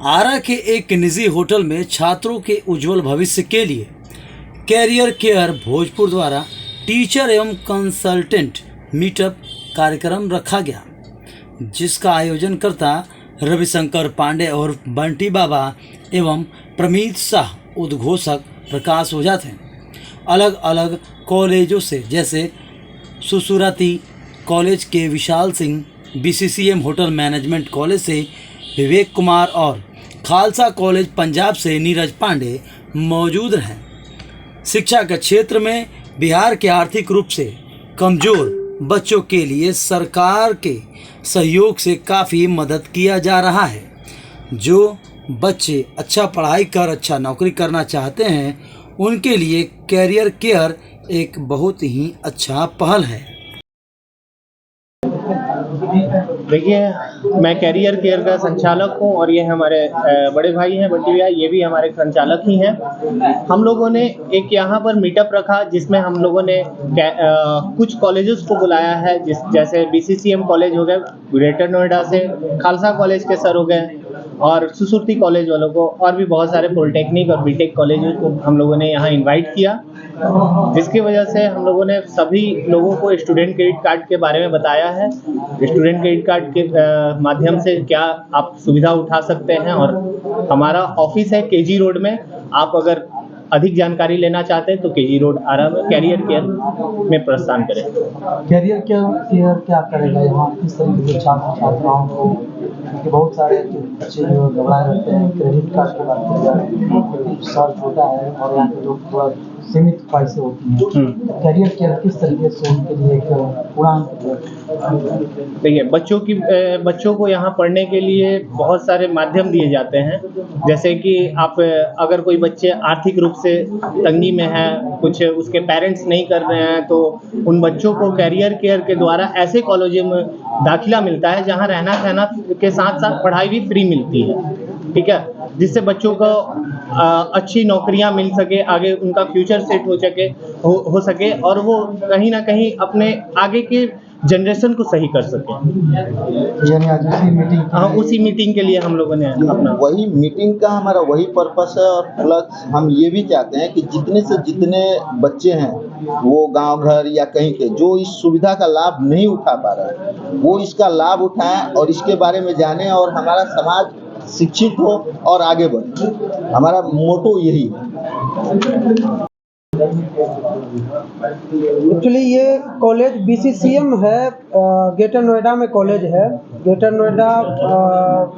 आरा के एक निजी होटल में छात्रों के उज्जवल भविष्य के लिए कैरियर केयर भोजपुर द्वारा टीचर एवं कंसल्टेंट मीटअप कार्यक्रम रखा गया, जिसका आयोजन करता रविशंकर पांडे और बंटी बाबा एवं प्रमीत शाह उद्घोषक प्रकाश ओझा थे। अलग अलग कॉलेजों से जैसे सुसुराती कॉलेज के Vishal Singh, बीसीसीएम hotel management college से विवेक कुमार और खालसा कॉलेज पंजाब से नीरज पांडे मौजूद रहे। शिक्षा के क्षेत्र में बिहार के आर्थिक रूप से कमज़ोर बच्चों के लिए सरकार के सहयोग से काफ़ी मदद किया जा रहा है। जो बच्चे अच्छा पढ़ाई कर अच्छा नौकरी करना चाहते हैं, उनके लिए कैरियर केयर एक बहुत ही अच्छा पहल है। देखिए, मैं कैरियर केयर का संचालक हूं और ये हमारे बड़े भाई हैं बंटी भैया, ये भी हमारे संचालक ही हैं। हम लोगों ने एक यहाँ पर मीटअप रखा जिसमें हम लोगों ने कुछ कॉलेजेस को बुलाया है, जैसे बीसीसीएम कॉलेज हो गए ग्रेटर नोएडा से, खालसा कॉलेज के सर हो गए और सुसुरती कॉलेज वालों को, और भी बहुत सारे पॉलिटेक्निक और बीटेक कॉलेज को हम लोगों ने यहाँ इन्वाइट किया, जिसकी वजह से हम लोगों ने सभी लोगों को स्टूडेंट क्रेडिट कार्ड के बारे में बताया है। स्टूडेंट क्रेडिट कार्ड के माध्यम से क्या आप सुविधा उठा सकते हैं, और हमारा ऑफिस है केजी रोड में। आप अगर अधिक जानकारी लेना चाहते हैं तो केजी रोड आरा में कैरियर केयर में प्रस्थान करें। कैरियर केयर क्या करेगा यहाँ, किस तरीके से छात्र छात्राओं को, क्योंकि बहुत सारे बच्चे जो घबराए रहते हैं क्रेडिट कार्ड की बात की जाए, सर छोटा है और यहाँ के लोग थोड़ा सीमित पैसे होती हैं। कैरियर केयर किस तरीके से उनके लिए एक उड़ान। देखिए, बच्चों को यहाँ पढ़ने के लिए बहुत सारे माध्यम दिए जाते हैं, जैसे कि आप अगर कोई बच्चे आर्थिक रूप से तंगी में है, कुछ उसके पेरेंट्स नहीं कर रहे हैं, तो उन बच्चों को कैरियर केयर के द्वारा ऐसे कॉलेजों में दाखिला मिलता है जहाँ रहना खाना के साथ साथ पढ़ाई भी फ्री मिलती है, ठीक है, जिससे बच्चों को अच्छी नौकरियां मिल सके, आगे उनका फ्यूचर सेट हो सके और वो कहीं ना कहीं अपने आगे के जनरेशन को सही कर सके। यानी आज उसी मीटिंग के लिए हम लोगों ने अपना वही मीटिंग का हमारा वही पर्पस है, और प्लस हम ये भी चाहते हैं कि जितने से जितने बच्चे हैं वो गांव घर या कहीं के जो इस सुविधा का लाभ नहीं उठा पा रहे हैं, वो इसका लाभ उठाएं और इसके बारे में जानें और हमारा समाज शिक्षित हो और आगे बढ़े। हमारा मोटो यही है। एक्चुअली ये कॉलेज बीसीसीएम है, ग्रेटर नोएडा में कॉलेज है, ग्रेटर नोएडा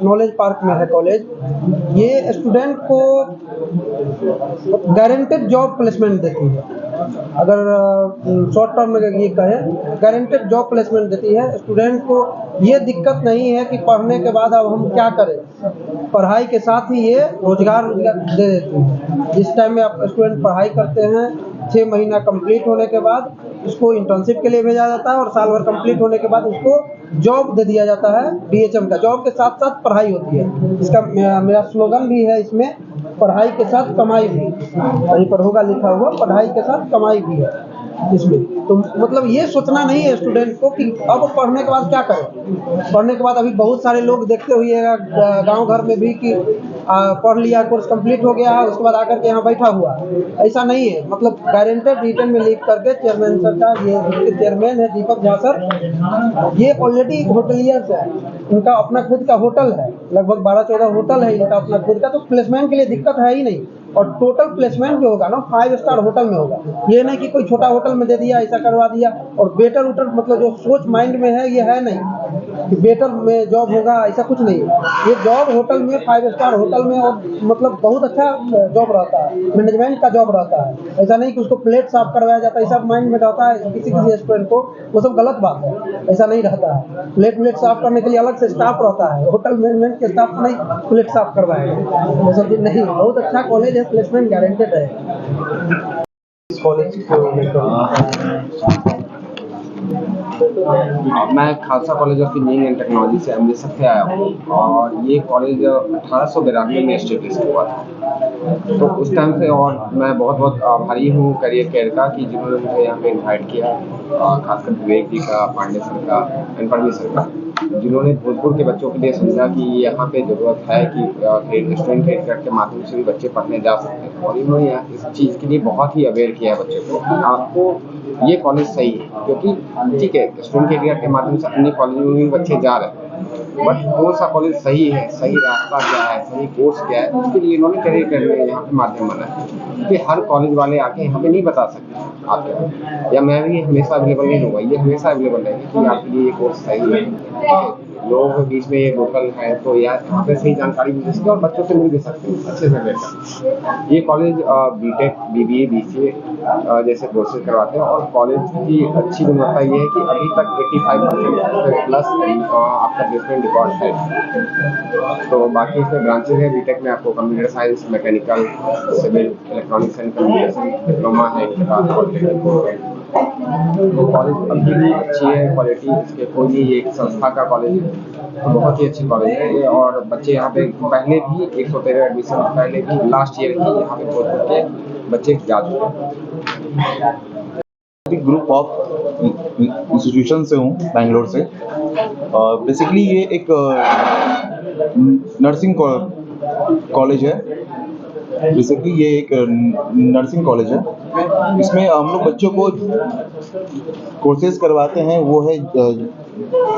नॉलेज पार्क में है कॉलेज। ये स्टूडेंट को गारंटेड जॉब प्लेसमेंट देती है, अगर शॉर्ट टर्म में ये कहें गारंटेड जॉब प्लेसमेंट देती है। स्टूडेंट को ये दिक्कत नहीं है कि पढ़ने के बाद अब हम क्या करें, पढ़ाई के साथ ही ये रोजगार दे देती है। जिस टाइम में आप स्टूडेंट पढ़ाई करते हैं, 6 महीना कंप्लीट होने के बाद उसको इंटर्नशिप के लिए भेजा जाता है और साल भर कंप्लीट होने के बाद उसको जॉब दे दिया जाता है। बीएचएम का जॉब के साथ साथ पढ़ाई होती है। इसका मेरा स्लोगन भी है इसमें, पढ़ाई के साथ कमाई भी, कहीं पर होगा लिखा हुआ, पढ़ाई के साथ कमाई भी है इसमें। तो मतलब ये सोचना नहीं है स्टूडेंट को कि अब पढ़ने के बाद क्या करें। पढ़ने के बाद अभी बहुत सारे लोग देखते हुए गांव घर में भी कि पढ़ लिया, कोर्स कंप्लीट हो गया है, उसके बाद आकर के यहाँ बैठा हुआ। ऐसा नहीं है, मतलब गारंटेड रिटर्न में लिख करके चेयरमैन सर का, ये चेयरमैन है दीपक झा सर, ये ऑलरेडी होटलियर्स है, उनका अपना खुद का होटल है, लगभग 12-14 होटल है इनका अपना खुद का, तो प्लेसमेंट के लिए दिक्कत है ही नहीं। और टोटल प्लेसमेंट जो होगा ना 5 स्टार होटल में होगा। ये नहीं कि कोई छोटा होटल में दे दिया, ऐसा करवा दिया। और बेटर उटर मतलब जो सोच माइंड में है ये है नहीं कि बेटर में जॉब होगा, ऐसा कुछ नहीं है। ये जॉब होटल में 5 स्टार होटल में, और मतलब बहुत अच्छा जॉब रहता है, मैनेजमेंट का जॉब रहता है। ऐसा नहीं कि उसको प्लेट साफ करवाया जाता है, ऐसा माइंड में रहता है किसी स्टूडेंट को, वो सब गलत बात है। ऐसा नहीं रहता है, प्लेट साफ करने के लिए अलग से स्टाफ रहता है, होटल मैनेजमेंट के स्टाफ नहीं प्लेट साफ करवाएगा, वो सब नहीं। बहुत अच्छा कॉलेज है, प्लेसमेंट गारंटेड है इस कॉलेज को। मैं Khalsa college of engineering and technology से अमृतसर से आया हूँ, और ये कॉलेज 1892 में एस्टेब्लिश हुआ था। तो उस टाइम से और मैं बहुत बहुत आभारी हूँ कैरियर केयर का कि जिन्होंने मुझे यहाँ पे इन्वाइट किया। खासकर विवेक जी का, पांडे सर का एंड परमी सर का, जिन्होंने भोजपुर के बच्चों के लिए समझा कि यहाँ पे ज़रूरत है कि स्टूडेंट क्रेडिट कार्ड के माध्यम से भी बच्चे पढ़ने जा सकते हैं, और इन्होंने इस चीज़ के लिए बहुत ही अवेयर किया है बच्चों को कि आपको ये कॉलेज सही है, क्योंकि ठीक है स्टूडेंट क्रेडिट कार्ड के माध्यम से अन्य कॉलेज में भी बच्चे जा रहे हैं, बट कौन सा कॉलेज सही है, सही रास्ता क्या है, सही कोर्स क्या है, उसके लिए इन्होंने क्रेडिट कार्ड यहाँ पे माध्यम बनाया है, क्योंकि हर कॉलेज वाले आके यहाँ पे नहीं बता सकते आपके यहाँ, या मैं भी हमेशा अवेलेबल नहीं रहूँगा, ये हमेशा अवेलेबल रहेगी कि आपके लिए ये कोर्स सही है। लोगों के बीच में ये लोकल है तो यार यहाँ पे सही जानकारी मिल सकती है और बच्चों से मिल भी सकते हैं अच्छे से बेहतर। ये कॉलेज बीटेक, बीबीए, बीसीए जैसे कोर्सेज करवाते हैं, और कॉलेज की अच्छी गुणवत्ता ये है कि अभी तक 85% प्लस आपका प्लेसमेंट रिकॉर्ड है। तो बाकी इसमें ब्रांचेज है, बीटेक में आपको computer science, mechanical, civil, electronics and communication diploma है, तो कॉलेज अभी भी अच्छी है, क्वालिटी इसके कोई नहीं, ये एक संस्था का कॉलेज है, तो बहुत ही अच्छी कॉलेज है ये, और बच्चे यहाँ पे पहले भी 113 एडमिशन पहले भी लास्ट ईयर ही यहाँ पे भोजपुर के बच्चे जा चुके हैं। ग्रुप ऑफ इंस्टीट्यूशन से हूँ, बैंगलोर से। बेसिकली ये एक नर्सिंग कॉलेज है, बेसिकली ये एक नर्सिंग कॉलेज है। इसमें हम लोग बच्चों को कोर्सेज करवाते हैं, वो है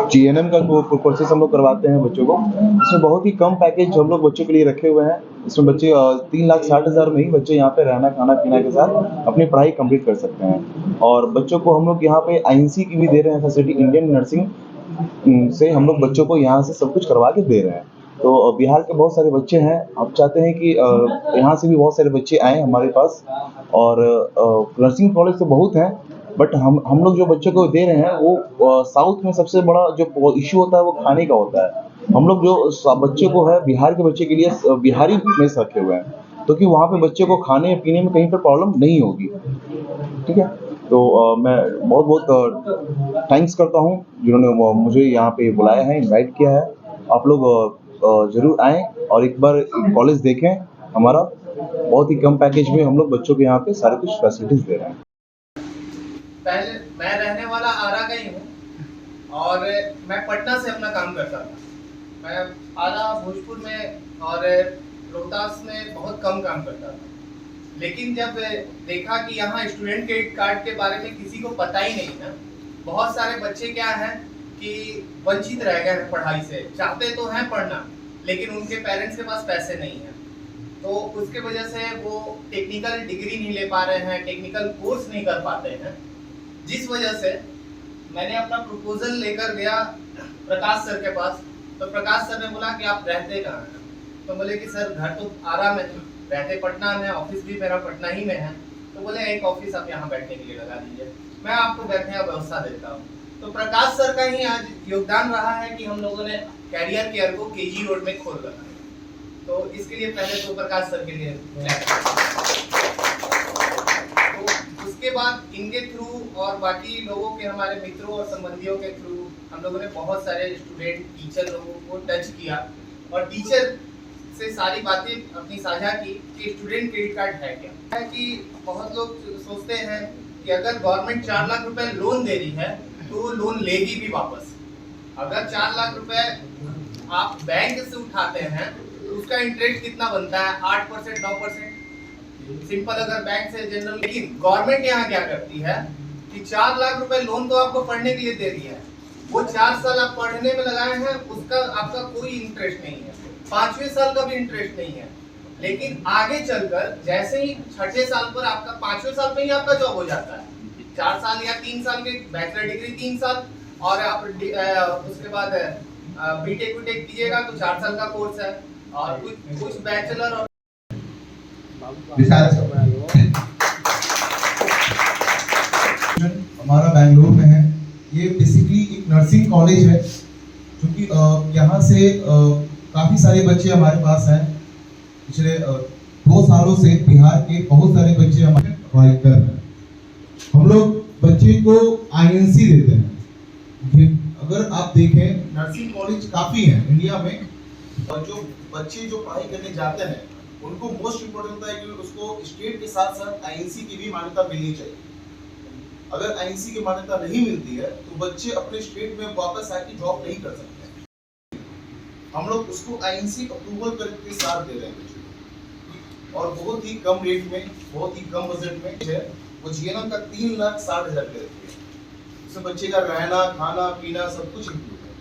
GNM का कोर्सेज हम लोग करवाते हैं बच्चों को। इसमें बहुत ही कम पैकेज हम लोग बच्चों के लिए रखे हुए हैं। इसमें बच्चे 3,60,000 में ही बच्चे यहाँ पे रहना खाना पीना के साथ अपनी पढ़ाई कंप्लीट कर सकते हैं। और बच्चों को हम लोग यहाँ पे INC की भी दे रहे हैं फैसिलिटी, इंडियन नर्सिंग से हम लोग बच्चों को यहाँ से सब कुछ करवा के दे रहे हैं। तो बिहार के बहुत सारे बच्चे हैं, आप चाहते हैं कि यहाँ से भी बहुत सारे बच्चे आए हमारे पास, और नर्सिंग कॉलेज तो बहुत हैं, बट हम लोग जो बच्चों को दे रहे हैं वो साउथ में सबसे बड़ा जो इशू होता है वो खाने का होता है। हम लोग जो बच्चे को है, बिहार के बच्चे के लिए बिहारी मेस रखे हुए हैं, तो कि वहाँ पे बच्चे को खाने पीने में कहीं पर प्रॉब्लम नहीं होगी। ठीक है, तो मैं बहुत बहुत थैंक्स करता हूँ जिन्होंने मुझे यहाँ पे बुलाया है, इनवाइट किया है। आप लोग ज़रूर आएँ और एक बार कॉलेज देखें हमारा। बहुत ही कम पैकेज में हम लोग बच्चों को यहाँ पे सारे कुछ फैसिलिटीज़ दे रहे हैं। पहले मैं रहने वाला आरा का ही हूँ और मैं पटना से अपना काम करता था। मैं आरा, भोजपुर में और रोहतास में बहुत कम काम करता था, लेकिन जब देखा कि यहाँ स्टूडेंट क्रेडिट कार्ड के बारे में किसी को पता ही नहीं ना, बहुत सारे बच्चे क्या हैं कि वंचित रह गए हैं पढ़ाई से, चाहते तो हैं पढ़ना लेकिन उनके पेरेंट्स के पास पैसे नहीं हैं, तो उसके वजह से वो टेक्निकल डिग्री नहीं ले पा रहे हैं, टेक्निकल कोर्स नहीं कर पाते हैं। जिस वजह से मैंने अपना प्रपोजल लेकर गया प्रकाश सर के पास, तो प्रकाश सर ने बोला कि आप रहते कहाँ हैं? तो बोले कि सर घर तो आरा में, रहते पटना में, ऑफिस भी मेरा पटना ही में है। तो बोले एक ऑफिस आप यहाँ बैठने के लिए लगा दीजिए, मैं आपको बैठने का व्यवस्था देता हूँ। तो प्रकाश सर का ही आज योगदान रहा है कि हम लोगों ने कैरियर केयर को KG रोड में खोल रखा है। तो इसके लिए पहले तो प्रकाश सर के लिए, तो उसके बाद इनके थ्रू और बाकी लोगों के, हमारे मित्रों और संबंधियों के थ्रू हम लोगों ने बहुत सारे स्टूडेंट, टीचर लोगों को टच किया और टीचर से सारी बातें अपनी साझा की कि स्टूडेंट क्रेडिट कार्ड है क्या। है कि बहुत लोग सोचते हैं कि अगर गवर्नमेंट 4 लाख रुपए लोन दे रही है तो वो लोन लेगी भी वापस। अगर 4 लाख रुपए आप बैंक से उठाते हैं तो उसका इंटरेस्ट कितना बनता है? 8%, 9%। सिंपल अगर बैंक से जनरल। लेकिन गवर्नमेंट यहाँ क्या करती है कि 4 लाख रुपए लोन तो आपको पढ़ने के लिए दे रही है, वो 4 साल आप पढ़ने में लगाए हैं, उसका आपका कोई इंटरेस्ट नहीं है, 5वें साल का भी इंटरेस्ट नहीं है। लेकिन आगे चलकर जैसे ही 6ठे साल पर आपका 5वें साल पे ही आपका जॉब हो जाता है, 4 साल या 3 साल के बैचलर डिग्री 3 साल और आप उसके बाद बीटेक वीटेक कीजिएगा तो 4 साल का कोर्स है, और कुछ बैचलर और हमारा बैंगलोर में है। ये बेसिकली एक नर्सिंग कॉलेज है, क्योंकि यहाँ से काफ़ी सारे बच्चे हमारे पास हैं। पिछले 2 सालों से बिहार के बहुत सारे बच्चे हमारे पढ़ाई कर रहे हैं। हम लोग बच्चे को INC देते हैं। अगर आप देखें नर्सिंग कॉलेज काफ़ी हैं इंडिया में, और जो बच्चे जो पढ़ाई करने जाते हैं उनको मोस्ट इम्पोर्टेंट होता है कि उसको स्टेट के साथ साथ INC की भी मान्यता मिलनी चाहिए। अगर आईएनसी की मान्यता नहीं मिलती है तो बच्चे अपने स्टेट में वापस आके जॉब नहीं कर सकते। हम लोग उसको आईएनसी अप्रूवल करके साथ दे रहे हैं बच्चों को, और बहुत ही कम रेट में, बहुत ही कम बजट में है। वो जीएनएम का 3,60,000 के रखी है, इसमें बच्चे का रहना, खाना, पीना सब कुछ इंक्लूड है।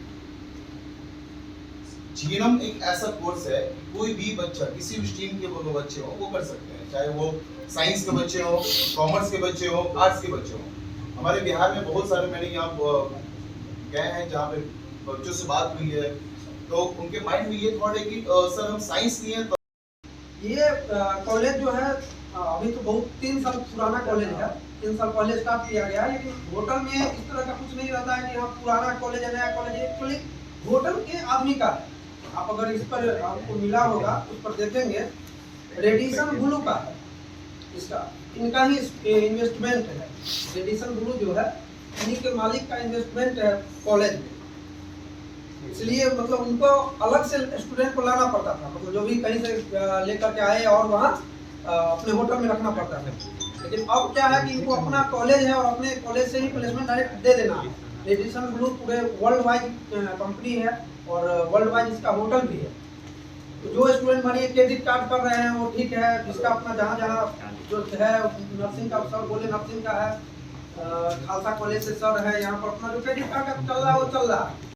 जीएनएम एक ऐसा कोर्स है कोई भी बच्चा, किसी भी स्ट्रीम के वो बच्चे हो वो कर सकते हैं, चाहे वो साइंस के बच्चे हो, कॉमर्स के बच्चे हो, आर्ट्स के बच्चे हो। हमारे बिहार में बहुत सारे, मैंने यहाँ गए हैं जहाँ पे बच्चों से बात हुई है, तो उनके माइंड में ये थॉट है कि सर हम साइंस लिए तो ये कॉलेज जो है अभी तो बहुत 3 साल पुराना कॉलेज है, 3 साल पहले स्टार्ट किया गया है। लेकिन होटल में इस तरह का कुछ नहीं रहता है कि हाँ पुराना कॉलेज है, नया कॉलेज है। एक्चुअली होटल के आदमी का है। आप अगर इस पर आपको मिला होगा, उस पर देखेंगे रेडिसन ब्लू का है, इसका इनका ही इन्वेस्टमेंट है। रेडिसन ब्लू जो है इन्हीं के मालिक का इन्वेस्टमेंट है कॉलेज में, इसलिए मतलब उनको अलग से स्टूडेंट को लाना पड़ता था, मतलब जो भी कहीं से लेकर के आए और वहाँ अपने होटल में रखना पड़ता था। लेकिन अब क्या है कि इनको अपना कॉलेज है और अपने कॉलेज से ही प्लेसमेंट डायरेक्ट दे देना है। रेडिसन ब्लू पूरे वर्ल्ड वाइड कंपनी है और वर्ल्ड वाइड इसका होटल भी है। तो जो स्टूडेंट मानिए क्रेडिट कार्ड कर रहे हैं वो ठीक है, जिसका अपना जहाँ जो है नर्सिंग का सर बोले नर्सिंग का है, खालसा कॉलेज से सर है, यहाँ पर अपना जो क्रेडिट कार्ड चल रहा है वो चल रहा है।